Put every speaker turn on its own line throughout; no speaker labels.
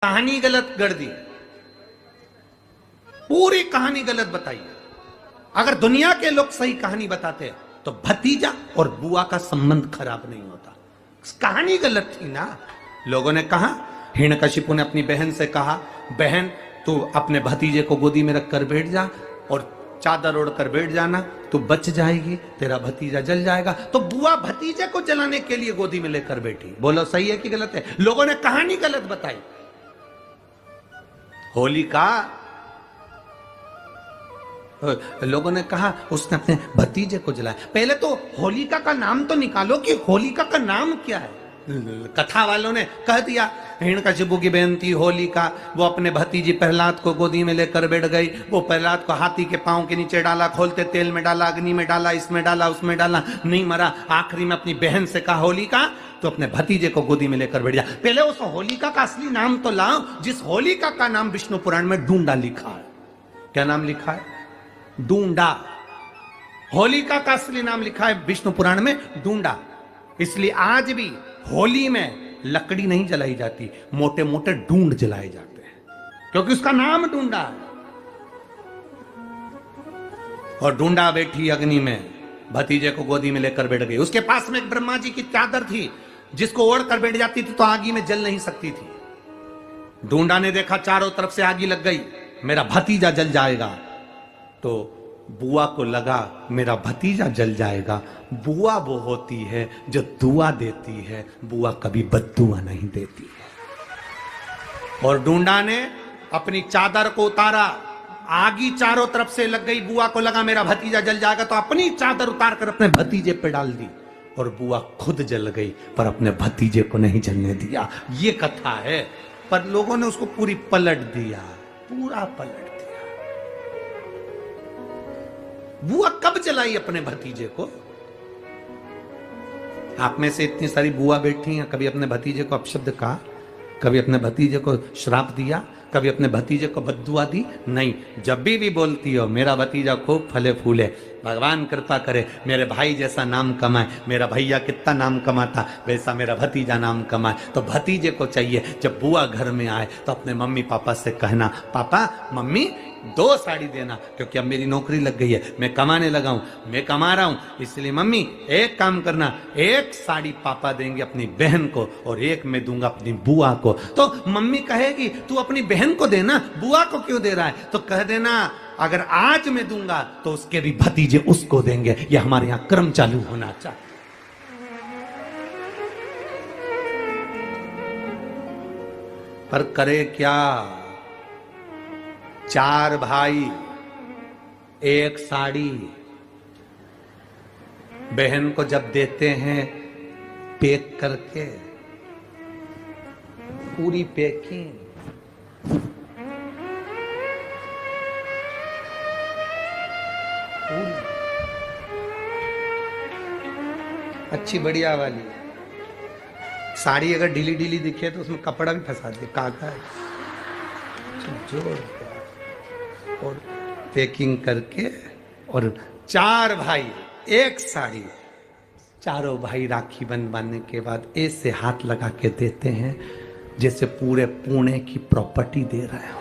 कहानी गलत गढ़ दी, पूरी कहानी गलत बताई। अगर दुनिया के लोग सही कहानी बताते तो भतीजा और बुआ का संबंध खराब नहीं होता। कहानी गलत थी ना। लोगों ने कहा, हिरण्यकशिपु ने अपनी बहन से कहा, बहन तू अपने भतीजे को गोदी में रखकर बैठ जा और चादर ओढ़कर बैठ जाना, तू बच जाएगी, तेरा भतीजा जल जाएगा। तो बुआ भतीजे को जलाने के लिए गोदी में लेकर बैठी। बोलो सही है कि गलत है? लोगों ने कहानी गलत बताई। होलिका, लोगों ने कहा उसने अपने भतीजे को जलाया। पहले तो होलिका का नाम तो निकालो कि होलिका का नाम क्या है। कथा वालों ने कह दिया हिरण्यकशिपु की बहन थी होलिका, वो अपने भतीजी प्रहलाद को गोदी में लेकर बैठ गई। वो प्रहलाद को हाथी के पांव के नीचे डाला, खोलते तेल में डाला, अग्नि में डाला, इसमें डाला, उसमें डाला, नहीं मरा। आखिरी में अपनी बहन से कहा होलिका तो अपने भतीजे को गोदी में लेकर बैठ जा। पहले उस होलिका का असली नाम तो लाओ, जिस होलिका का नाम विष्णु पुराण में डूंडा लिखा है। क्या नाम लिखा है? डूंडा। होलिका का असली नाम लिखा है विष्णु पुराण में डूंडा। इसलिए आज भी होली में लकड़ी नहीं जलाई जाती, मोटे मोटे डूंड जलाए जाते हैं, क्योंकि उसका नाम डूंडा है। और डूंडा बैठी अग्नि में, भतीजे को गोदी में लेकर बैठ गई। उसके पास में एक ब्रह्मा जी की चादर थी, जिसको ओढ़ कर बैठ जाती थी तो आगी में जल नहीं सकती थी। डूंडा ने देखा चारों तरफ से आगी लग गई, मेरा भतीजा जल जाएगा। तो बुआ को लगा मेरा भतीजा जल जाएगा। बुआ वो होती है जो दुआ देती है, बुआ कभी बद्दुआ नहीं देती है। और डूंडा ने अपनी चादर को उतारा, आगी चारों तरफ से लग गई। बुआ को लगा मेरा भतीजा जल जाएगा, तो अपनी चादर उतार कर अपने भतीजे पे डाल दी और बुआ खुद जल गई, पर अपने भतीजे को नहीं जलने दिया। ये कथा है, पर लोगों ने उसको पूरी पलट दिया, पूरा पलट दिया। बुआ कब जलाई अपने भतीजे को? आप में से इतनी सारी बुआ बैठी हैं, कभी अपने भतीजे को अपशब्द कहा? कभी अपने भतीजे को श्राप दिया? कभी अपने भतीजे को बद्दुआ दी? नहीं। जब भी बोलती हो मेरा भतीजा खूब फले फूले, भगवान कृपा करे मेरे भाई जैसा नाम कमाए, मेरा भैया कितना नाम कमाता वैसा मेरा भतीजा नाम कमाए। तो भतीजे को चाहिए जब बुआ घर में आए तो अपने मम्मी पापा से कहना, पापा मम्मी 2 साड़ी देना, क्योंकि अब मेरी नौकरी लग गई है, मैं कमाने लगा हूं, मैं कमा रहा हूं, इसलिए मम्मी एक काम करना, 1 साड़ी पापा देंगे अपनी बहन को और 1 मैं दूंगा अपनी बुआ को। तो मम्मी कहेगी तू अपनी बहन को देना, बुआ को क्यों दे रहा है? तो कह देना अगर आज मैं दूंगा तो उसके भी भतीजे उसको देंगे। ये हमारे यहां क्रम चालू होना चाहिए। पर करे क्या? 4 भाई 1 साड़ी बहन को जब देते हैं पैक करके, पूरी पैकिंग, अच्छी बढ़िया वाली साड़ी। अगर ढीली ढीली दिखे तो उसमें कपड़ा भी फंसा दे, काटा है, जोड़ और पैकिंग करके। और 4 भाई 1 साड़ी, चारों भाई राखी बांधने के बाद ऐसे हाथ लगा के देते हैं जैसे पूरे पुणे की प्रॉपर्टी दे रहे हो,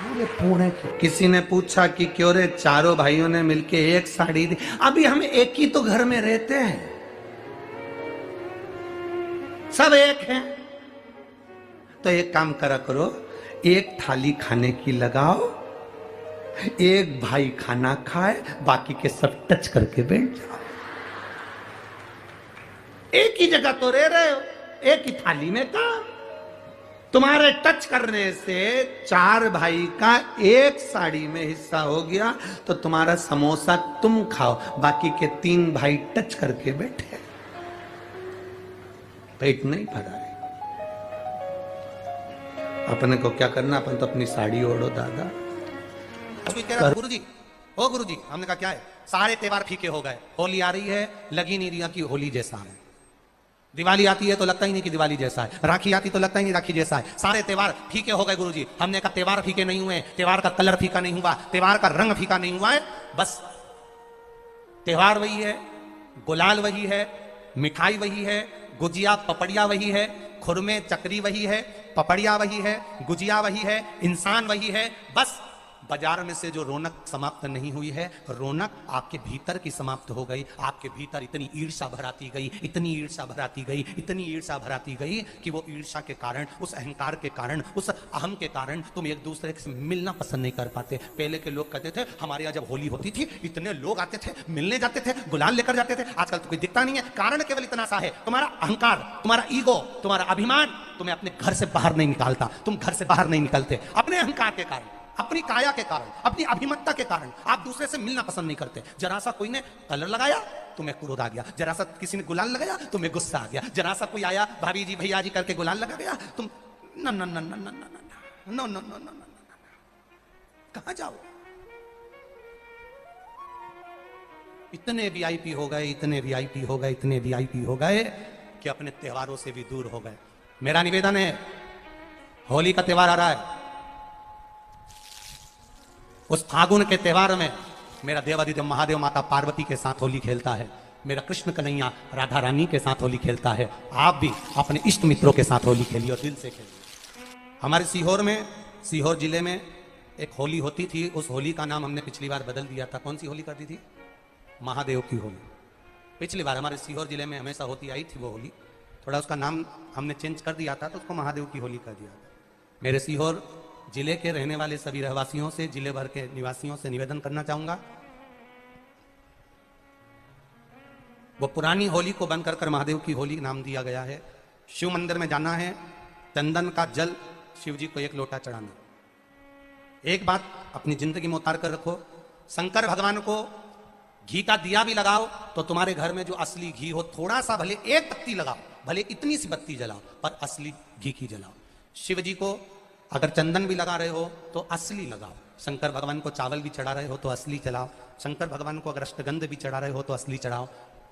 पूरे पुणे की। किसी ने पूछा कि क्यों रे, चारों भाइयों ने मिलके 1 साड़ी दी। अभी हम एक ही तो घर में रहते हैं, सब एक हैं। तो एक काम करा करो, 1 थाली खाने की लगाओ, 1 भाई खाना खाए, बाकी के सब टच करके बैठ जाओ। एक ही जगह तो रह रहे हो, एक ही थाली में काम। तुम्हारे टच करने से 4 भाई का 1 साड़ी में हिस्सा हो गया, तो तुम्हारा समोसा तुम खाओ, बाकी के 3 भाई टच करके बैठे, पेट नहीं भरा है। अपने को क्या करना, अपन तो अपनी साड़ी ओढ़ो दादा। अभी कह रहा गुरुजी, ओ गुरुजी, हमने कहा क्या है, सारे त्योहार फीके हो गए, होली आ रही है, लगी नहीं रही कि होली जैसा है, दिवाली आती है तो लगता ही नहीं कि दिवाली जैसा है, राखी आती तो लगता ही नहीं राखी जैसा है, सारे त्योहार फीके हो गए गुरुजी। हमने कहा त्योहार फीके नहीं हुए, त्योहार का कलर फीका नहीं हुआ, त्योहार का रंग फीका नहीं हुआ है, बस त्योहार वही है, गुलाल वही है, मिठाई वही है, गुजिया पपड़िया वही है, खुरमे चकरी वही है, पपड़िया वही है, गुजिया वही है, इंसान वही है। बस बाजार में से जो रौनक समाप्त नहीं हुई है, रौनक आपके भीतर की समाप्त हो गई। आपके भीतर इतनी ईर्ष्या भराती गई, इतनी ईर्ष्या भराती गई, इतनी ईर्ष्या भराती गई कि वो ईर्ष्या के कारण, उस अहंकार के कारण, उस अहम के कारण तुम एक दूसरे से मिलना पसंद नहीं कर पाते। पहले के लोग कहते थे हमारे यहाँ जब होली होती थी इतने लोग आते थे, मिलने जाते थे, गुलाल लेकर जाते थे। आजकल तो कोई दिखता नहीं है। कारण केवल इतना सा है, तुम्हारा अहंकार, तुम्हारा ईगो, तुम्हारा अभिमान तुम्हें अपने घर से बाहर नहीं निकालता। तुम घर से बाहर नहीं निकलते अपने अहंकार के कारण, अपनी काया के कारण, अपनी अभिमतता के कारण। आप दूसरे से मिलना पसंद नहीं करते। जरा सा कोई ने कलर लगाया तुम्हें क्रोध आ गया, जरा सा किसी ने गुलाल लगाया तुम्हें गुस्सा आ गया, जरा सा कोई आया भाभी जी भैया जी करके गुलाल लगा गया, तुम न न न न न न न न न, कहां जाओ। इतने वीआईपी हो गए, इतने वीआईपी हो गए, इतने वीआईपी हो गए कि अपने त्योहारों से भी दूर हो गए। मेरा निवेदन है, होली का त्योहार आ रहा है, उस फागुन के त्योहार में मेरा देवाधिदेव महादेव माता पार्वती के साथ होली खेलता है, मेरा कृष्ण कन्हैया राधा रानी के साथ होली खेलता है। आप भी अपने इष्ट मित्रों के साथ होली खेलिए और दिल से खेलिए। हमारे सीहोर में, सीहोर जिले में एक होली होती थी। उस होली का नाम हमने पिछली बार बदल दिया था। कौन सी होली कर दी थी? महादेव की होली। पिछली बार हमारे सीहोर जिले में हमेशा होती आई थी वो होली, थोड़ा उसका नाम हमने चेंज कर दिया था तो उसको महादेव की होली कर दिया था। मेरे सीहोर जिले के रहने वाले सभी रहवासियों से, जिले भर के निवासियों से निवेदन करना चाहूंगा, वो पुरानी होली को बंद कर महादेव की होली नाम दिया गया है। शिव मंदिर में जाना है, चंदन का जल शिव जी को 1 लोटा चढ़ाना। एक बात अपनी जिंदगी में उतार कर रखो, शंकर भगवान को घी का दिया भी लगाओ तो तुम्हारे घर में जो असली घी हो, थोड़ा सा भले 1 बत्ती लगाओ, भले इतनी सी बत्ती जलाओ, पर असली घी की जलाओ। शिव जी को अगर चंदन भी लगा रहे हो तो असली लगाओ। शंकर भगवान को चावल भी चढ़ा रहे हो तो असली चढ़ाओ। शंकर भगवान को अगर अष्टगंध भी चढ़ा रहे हो तो असली चढ़ाओ।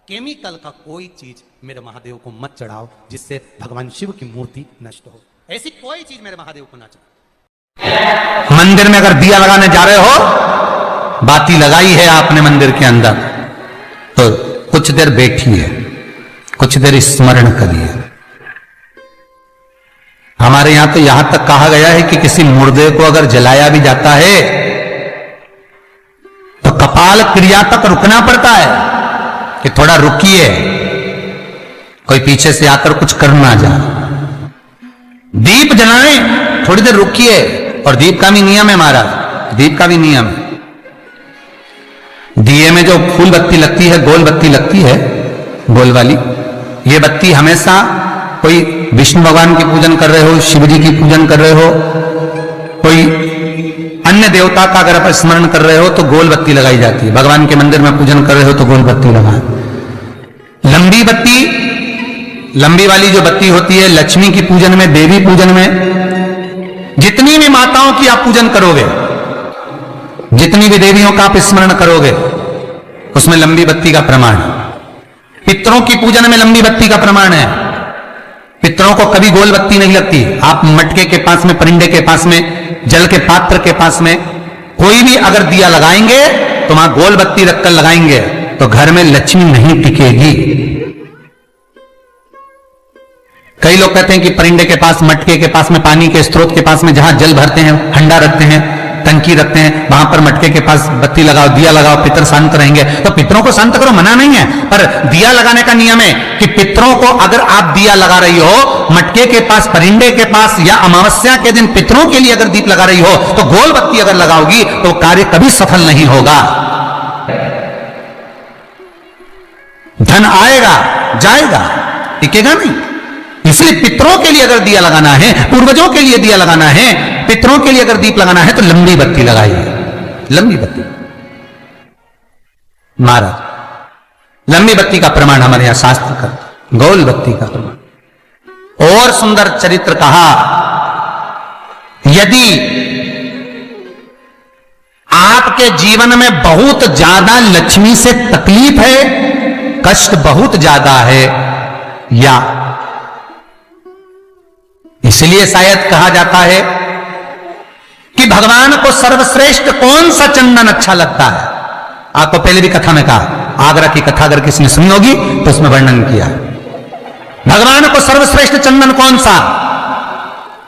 केमिकल का कोई चीज मेरे महादेव को मत चढ़ाओ जिससे भगवान शिव की मूर्ति नष्ट हो। ऐसी कोई चीज मेरे महादेव को ना चढ़ाओ।
मंदिर में अगर दिया लगाने जा रहे हो, बाती लगाई है आपने मंदिर के अंदर, तो कुछ देर बैठिए, कुछ देर स्मरण करिए। हमारे यहां तो यहां तक कहा गया है कि किसी मुर्दे को अगर जलाया भी जाता है तो कपाल क्रिया तक रुकना पड़ता है कि थोड़ा रुकिए, कोई पीछे से आकर कुछ कर ना जाए। दीप जलाएं, थोड़ी देर रुकिए। और दीप का भी नियम है महाराज, दीप का भी नियम है। दिए में जो फूल बत्ती लगती है, गोल बत्ती लगती है, गोल वाली, ये बत्ती हमेशा कोई विष्णु भगवान की पूजन कर रहे हो, शिव जी की पूजन कर रहे हो, कोई अन्य देवता का अगर आप स्मरण कर रहे हो तो गोल बत्ती लगाई जाती है। भगवान के मंदिर में पूजन कर रहे हो तो गोल बत्ती लगाएं। लंबी बत्ती, लंबी वाली जो बत्ती होती है लक्ष्मी की पूजन में, देवी पूजन में, जितनी भी माताओं की आप पूजन करोगे, जितनी भी देवियों का आप स्मरण करोगे, उसमें लंबी बत्ती का प्रमाण है। पितरों की पूजन में लंबी बत्ती का प्रमाण है। पितरों को कभी गोल बत्ती नहीं लगती। आप मटके के पास में, परिंदे के पास में, जल के पात्र के पास में कोई भी अगर दिया लगाएंगे तो वहां गोल बत्ती रखकर लगाएंगे तो घर में लक्ष्मी नहीं टिकेगी। कई लोग कहते हैं कि परिंदे के पास, मटके के पास में, पानी के स्रोत के पास में जहां जल भरते हैं, हंडा रखते हैं, टंकी रखते हैं, वहां पर मटके के पास बत्ती लगाओ, दिया लगाओ, पितर शांत रहेंगे। तो पितरों को शांत करो, मना नहीं है, पर दिया लगाने का नियम है कि पितरों को अगर आप दिया लगा रही हो मटके के पास, परिंदे के पास, या अमावस्या के दिन पितरों के लिए अगर दीप लगा रही हो तो गोल बत्ती अगर लगाओगी तो कार्य कभी सफल नहीं होगा। धन आएगा जाएगा, टिकेगा नहीं। इसलिए पितरों के लिए अगर दिया लगाना है, पूर्वजों के लिए दिया लगाना है, पितरों के लिए अगर दीप लगाना है तो लंबी बत्ती लगाइए, लंबी बत्ती। महाराज लंबी बत्ती का प्रमाण हमारे यहां शास्त्र का, गोल बत्ती का प्रमाण। और सुंदर चरित्र कहा, यदि आपके जीवन में बहुत ज्यादा लक्ष्मी से तकलीफ है, कष्ट बहुत ज्यादा है, या इसलिए शायद कहा जाता है कि भगवान को सर्वश्रेष्ठ कौन सा चंदन अच्छा लगता है। आपको पहले भी कथा में कहा, आगरा की कथा अगर किसी ने सुनी होगी तो उसमें वर्णन किया। भगवान को सर्वश्रेष्ठ चंदन कौन सा,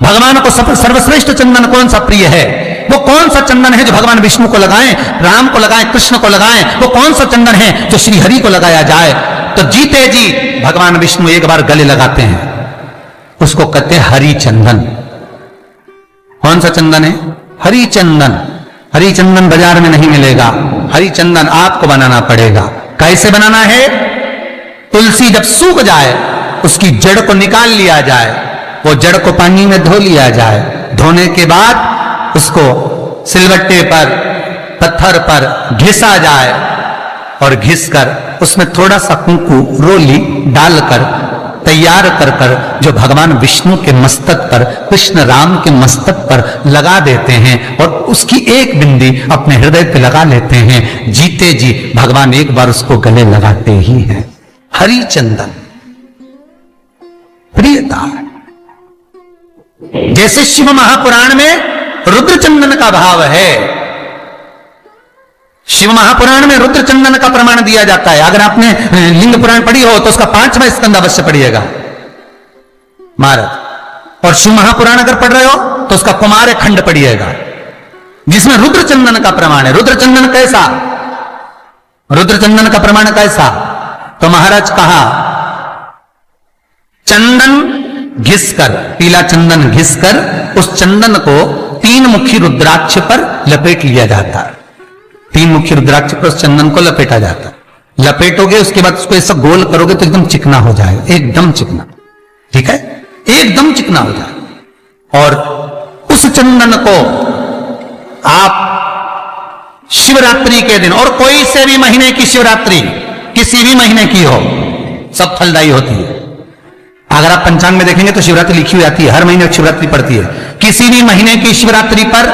भगवान को सर्वश्रेष्ठ चंदन कौन सा प्रिय है? वो कौन सा चंदन है जो भगवान विष्णु को लगाएं, राम को लगाएं, कृष्ण को लगाएं? वो कौन सा चंदन है जो श्री हरि को लगाया जाए? तो जीते जी भगवान विष्णु एक बार गले लगाते हैं, उसको कहते हैं हरि चंदन। कौन सा चंदन है? हरि चंदन। हरि चंदन बाजार में नहीं मिलेगा, हरि चंदन आपको बनाना पड़ेगा। कैसे बनाना है? तुलसी जब सूख जाए उसकी जड़ को निकाल लिया जाए, वो जड़ को पानी में धो लिया जाए, धोने के बाद उसको सिलबट्टे पर, पत्थर पर घिसा जाए और घिसकर उसमें थोड़ा सा कुंकू रोली डालकर तैयार कर कर जो भगवान विष्णु के मस्तक पर, कृष्ण राम के मस्तक पर लगा देते हैं और उसकी एक बिंदी अपने हृदय पे लगा लेते हैं। जीते जी भगवान एक बार उसको गले लगाते ही हैं। हरि चंदन प्रियता। जैसे शिव महापुराण में रुद्र चंदन का भाव है, शिव महापुराण में रुद्र चंदन का प्रमाण दिया जाता है। अगर आपने लिंग पुराण पढ़ी हो तो उसका 5वां स्कंद अवश्य पढ़िएगा महाराज, और शिव महापुराण अगर पढ़ रहे हो तो उसका कुमार खंड पढ़िएगा जिसमें रुद्र चंदन का प्रमाण है। रुद्र चंदन कैसा? रुद्र चंदन का प्रमाण कैसा? तो महाराज कहा चंदन घिसकर, पीला चंदन घिसकर उस चंदन को 3 मुखी रुद्राक्ष पर लपेट लिया जाता है। 3 मुखी रुद्राक्ष पर उस चंदन को लपेटा जाता है। लपेटोगे उसके बाद उसको ऐसा गोल करोगे तो एकदम चिकना हो जाएगा, एकदम चिकना, ठीक है, एकदम चिकना हो जाएगा। और उस चंदन को आप शिवरात्रि के दिन, और कोई से भी महीने की शिवरात्रि, किसी भी महीने की हो, सब फलदायी होती है। अगर आप पंचांग में देखेंगे तो शिवरात्रि लिखी हुई आती है, हर महीने शिवरात्रि पड़ती है। किसी भी महीने की शिवरात्रि पर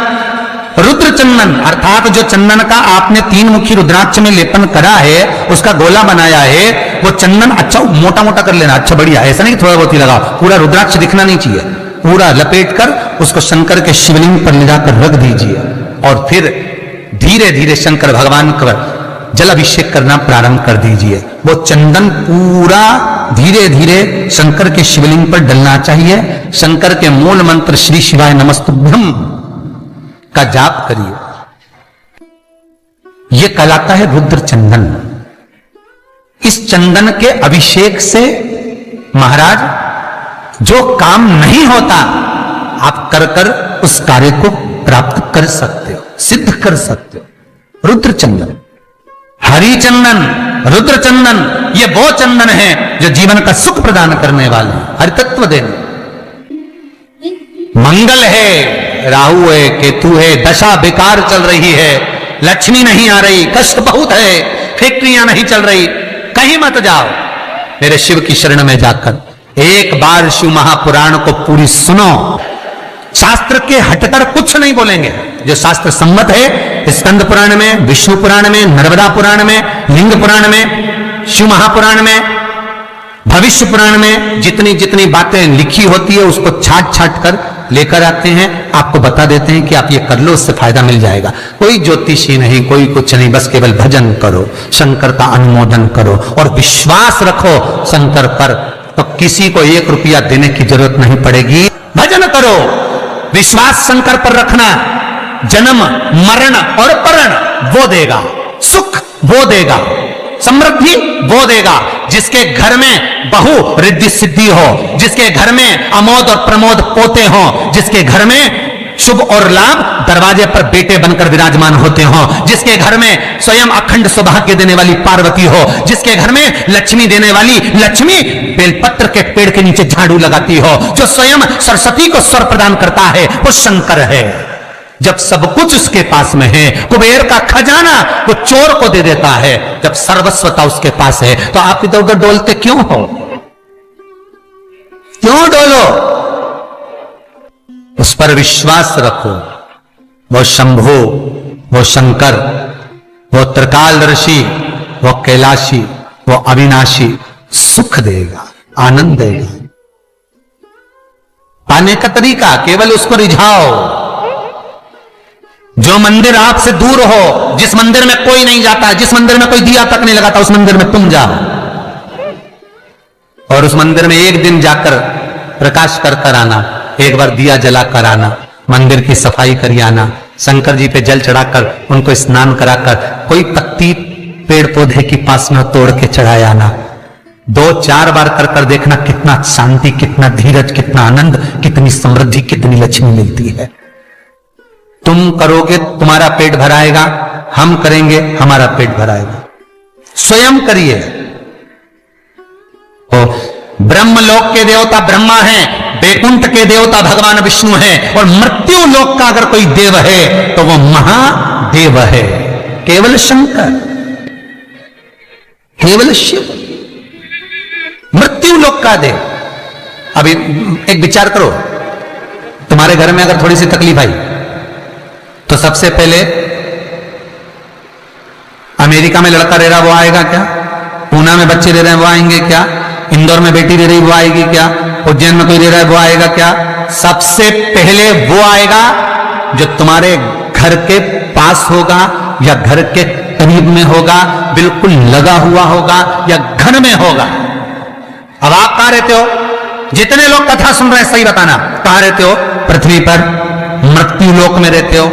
रुद्र चंदन अर्थात जो चंदन का आपने 3 मुखी रुद्राक्ष में लेपन करा है, उसका गोला बनाया है, वो चंदन अच्छा मोटा मोटा कर लेना, अच्छा बढ़िया, ऐसा नहीं थोड़ा बहुत ही लगाओ, पूरा रुद्राक्ष दिखना नहीं चाहिए, पूरा लपेट कर उसको शंकर के शिवलिंग पर ले जाकर रख दीजिए और फिर धीरे धीरे शंकर भगवान का जल अभिषेक करना प्रारंभ कर दीजिए। वो चंदन पूरा धीरे धीरे शंकर के शिवलिंग पर डलना चाहिए। शंकर के मूल मंत्र श्री शिवाय नमस्तुभ्यम का जाप करिए। यह कहलाता है रुद्र चंदन। इस चंदन के अभिषेक से महाराज जो काम नहीं होता आप कर कर उस कार्य को प्राप्त कर सकते हो, सिद्ध कर सकते हो। रुद्र चंदन, हरि चंदन, रुद्र चंदन, ये वो चंदन है जो जीवन का सुख प्रदान करने वाले हैं, हरितत्व देने। मंगल है, राहु है, केतु है, दशा बेकार चल रही है, लक्ष्मी नहीं आ रही, कष्ट बहुत है, फैक्ट्रियां नहीं चल रही, कहीं मत जाओ, मेरे शिव की शरण में जाकर एक बार शिव महापुराण को पूरी सुनो। शास्त्र के हटकर कुछ नहीं बोलेंगे, जो शास्त्र सम्मत है, स्कंद पुराण में, विष्णु पुराण में, नर्मदा पुराण में, लिंग पुराण में, शिव महापुराण में, भविष्य पुराण में जितनी जितनी बातें लिखी होती है उसको छाट छाट कर लेकर आते हैं, आपको बता देते हैं कि आप ये कर लो, उससे फायदा मिल जाएगा। कोई ज्योतिषी नहीं, कोई कुछ नहीं, बस केवल भजन करो, शंकर का अनुमोदन करो और विश्वास रखो शंकर पर, तो किसी को 1 रुपया देने की जरूरत नहीं पड़ेगी। भजन करो, विश्वास शंकर पर रखना, जन्म मरण और परण वो देगा, सुख वो देगा, समृद्धि वो देगा। जिसके घर में बहु रिद्धि सिद्धि हो, जिसके घर में अमोद और प्रमोद पोते हो, जिसके घर में शुभ और लाभ दरवाजे पर बेटे बनकर विराजमान होते हो, जिसके घर में स्वयं अखंड सौभाग्य देने वाली पार्वती हो, जिसके घर में लक्ष्मी देने वाली लक्ष्मी बेलपत्र के पेड़ के नीचे झाड़ू लगाती हो, जो स्वयं सरस्वती को स्वर प्रदान करता है वो शंकर है। जब सब कुछ उसके पास में है, कुबेर का खजाना वो चोर को दे देता है, जब सर्वस्वता उसके पास है, तो आप इधर उधर डोलते क्यों हो? क्यों डोलो? उस पर विश्वास रखो। वो शंभु, वो शंकर, वो त्रिकालदर्शी, वो कैलाशी, वो अविनाशी सुख देगा, आनंद देगा। पाने का तरीका केवल उसको रिझाओ। जो मंदिर आपसे दूर हो, जिस मंदिर में कोई नहीं जाता, जिस मंदिर में कोई दिया तक नहीं लगाता, उस मंदिर में तुम जाओ। और उस मंदिर में एक दिन जाकर प्रकाश कर कर आना, एक बार दिया जला कर आना, मंदिर की सफाई कर आना, शंकर जी पे जल चढ़ाकर उनको स्नान कराकर कोई पत्ती पेड़ पौधे की पास में तोड़ के चढ़ाया आना। 2-4 बार कर कर देखना कितना शांति, कितना धीरज, कितना आनंद, कितनी समृद्धि, कितनी लक्ष्मी मिलती है। तुम करोगे तुम्हारा पेट भराएगा, हम करेंगे हमारा पेट भराएगा। स्वयं करिए। तो ब्रह्मलोक के देवता ब्रह्मा हैं, बैकुंठ के देवता भगवान विष्णु हैं, और मृत्यु लोक का अगर कोई देव है तो वो महादेव है, केवल शंकर, केवल शिव, मृत्यु लोक का देव। अभी एक विचार करो, तुम्हारे घर में अगर थोड़ी सी तकलीफ आई तो सबसे पहले अमेरिका में लड़का रह रहा वो आएगा क्या? पूना में बच्चे रह रहे हैं वो आएंगे क्या? इंदौर में बेटी रह रही वो आएगी क्या? उज्जैन में कोई रह रहा है वो आएगा क्या? सबसे पहले वो आएगा जो तुम्हारे घर के पास होगा या घर के करीब में होगा, बिल्कुल लगा हुआ होगा या घर में होगा। अब आप कहां रहते हो? जितने लोग कथा सुन रहे हैं सही बताना, कहां रहते हो? पृथ्वी पर मृत्यु लोक में रहते हो।